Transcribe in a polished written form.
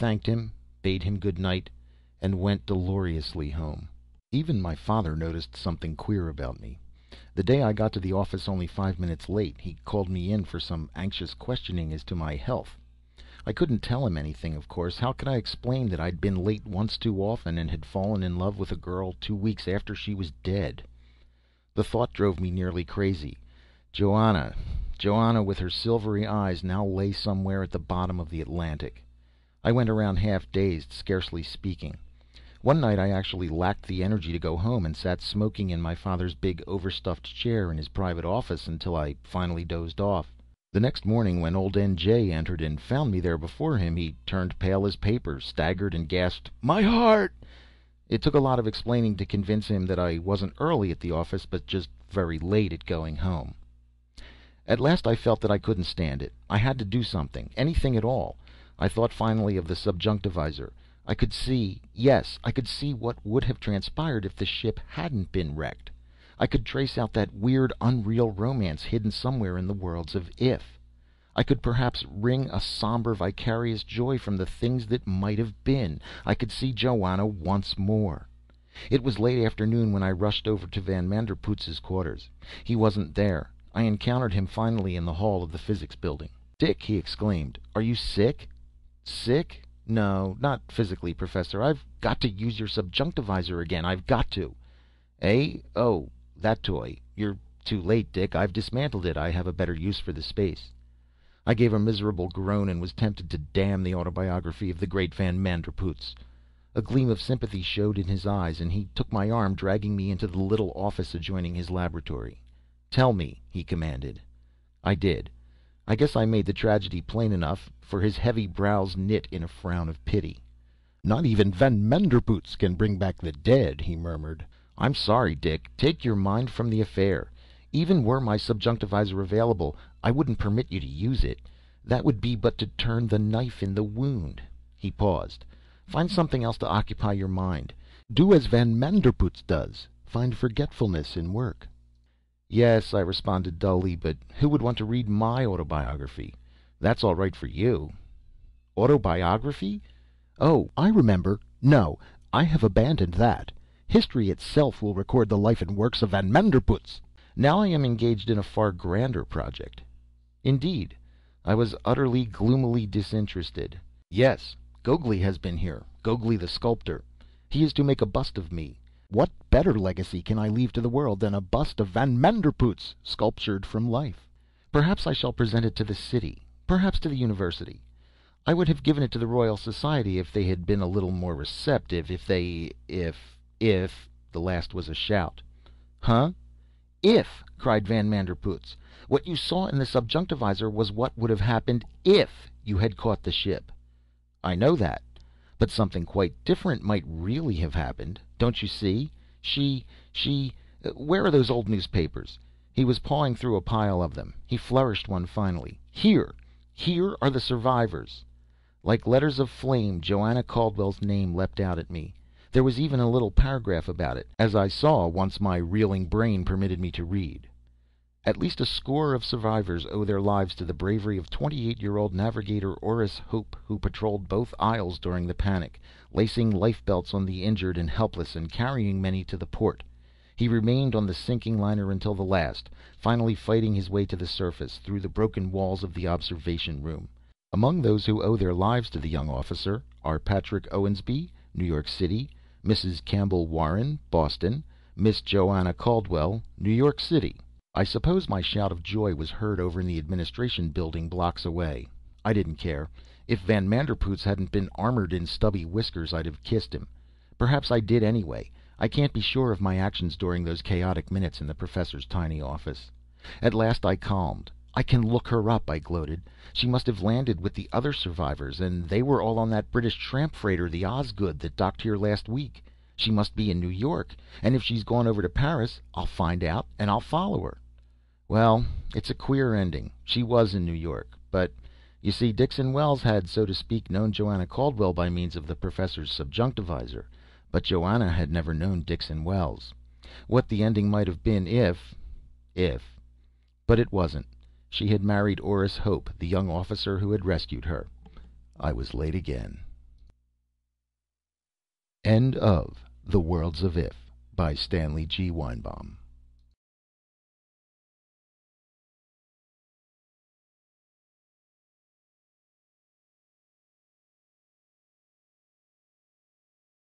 thanked him, bade him good night, and went dolorously home. Even my father noticed something queer about me. The day I got to the office only 5 minutes late, he called me in for some anxious questioning as to my health. I couldn't tell him anything, of course. How could I explain that I'd been late once too often and had fallen in love with a girl 2 weeks after she was dead? The thought drove me nearly crazy. Joanna with her silvery eyes now lay somewhere at the bottom of the Atlantic. I went around half dazed, scarcely speaking. One night I actually lacked the energy to go home and sat smoking in my father's big overstuffed chair in his private office until I finally dozed off. The next morning when old N.J. entered and found me there before him, he turned pale as paper, staggered, and gasped, "My heart!" It took a lot of explaining to convince him that I wasn't early at the office, but just very late at going home. At last I felt that I couldn't stand it. I had to do something, anything at all. I thought finally of the subjunctivisor. I could see, yes, I could see what would have transpired if the ship hadn't been wrecked. I could trace out that weird, unreal romance hidden somewhere in the worlds of if. I could perhaps wring a somber, vicarious joy from the things that might have been. I could see Joanna once more. It was late afternoon when I rushed over to Van Manderpootz's quarters. He wasn't there. I encountered him finally in the hall of the physics building. "Dick," he exclaimed, "are you sick?" "Sick? No, not physically, Professor. I've got to use your subjunctivisor again. I've got to." "Eh? Oh, that toy. You're too late, Dick. I've dismantled it. I have a better use for the space." I gave a miserable groan and was tempted to damn the autobiography of the great Van Manderpootz. A gleam of sympathy showed in his eyes, and he took my arm, dragging me into the little office adjoining his laboratory. "Tell me," he commanded. I did. I guess I made the tragedy plain enough, for his heavy brows knit in a frown of pity. "Not even Van Manderpootz can bring back the dead," he murmured. "I'm sorry, Dick. Take your mind from the affair. Even were my subjunctivisor available, I wouldn't permit you to use it. That would be but to turn the knife in the wound." He paused. "Find something else to occupy your mind. Do as Van Manderpootz does. Find forgetfulness in work." "Yes," I responded dully, "but who would want to read my autobiography? That's all right for you." "Autobiography? Oh, I remember. No, I have abandoned that. History itself will record the life and works of Van Manderpootz. Now I am engaged in a far grander project." "Indeed?" I was utterly, gloomily disinterested. "Yes, Gogli has been here. Gogli the sculptor. He is to make a bust of me. What better legacy can I leave to the world than a bust of Van Manderpootz, sculptured from life? Perhaps I shall present it to the city, perhaps to the university. I would have given it to the Royal Society if they had been a little more receptive, if the last was a shout. "Huh? If!" cried Van Manderpootz. "What you saw in the subjunctivisor was what would have happened if you had caught the ship." "I know that. But something quite different might really have happened. Don't you see? She Where are those old newspapers?" He was pawing through a pile of them. He flourished one finally. "Here are the survivors." Like letters of flame, Joanna Caldwell's name leapt out at me. There was even a little paragraph about it, as I saw once my reeling brain permitted me to read. "At least a score of survivors owe their lives to the bravery of 28-year-old navigator Orris Hope, who patrolled both aisles during the panic, lacing life belts on the injured and helpless and carrying many to the port. He remained on the sinking liner until the last, finally fighting his way to the surface through the broken walls of the observation room. Among those who owe their lives to the young officer are Patrick Owensby, New York City; Mrs. Campbell Warren, Boston; Miss Joanna Caldwell, New York City." I suppose my shout of joy was heard over in the administration building blocks away. I didn't care. If Van Manderpootz hadn't been armored in stubby whiskers, I'd have kissed him. Perhaps I did anyway. I can't be sure of my actions during those chaotic minutes in the professor's tiny office. At last I calmed. "I can look her up," I gloated. "She must have landed with the other survivors, and they were all on that British tramp freighter, the Osgood, that docked here last week. She must be in New York, and if she's gone over to Paris, I'll find out and I'll follow her." Well, it's a queer ending. She was in New York, but you see, Dixon Wells had, so to speak, known Joanna Caldwell by means of the professor's subjunctivisor, but Joanna had never known Dixon Wells. What the ending might have been if... But it wasn't. She had married Orris Hope, the young officer who had rescued her. I was late again. End of The Worlds of If by Stanley G. Weinbaum.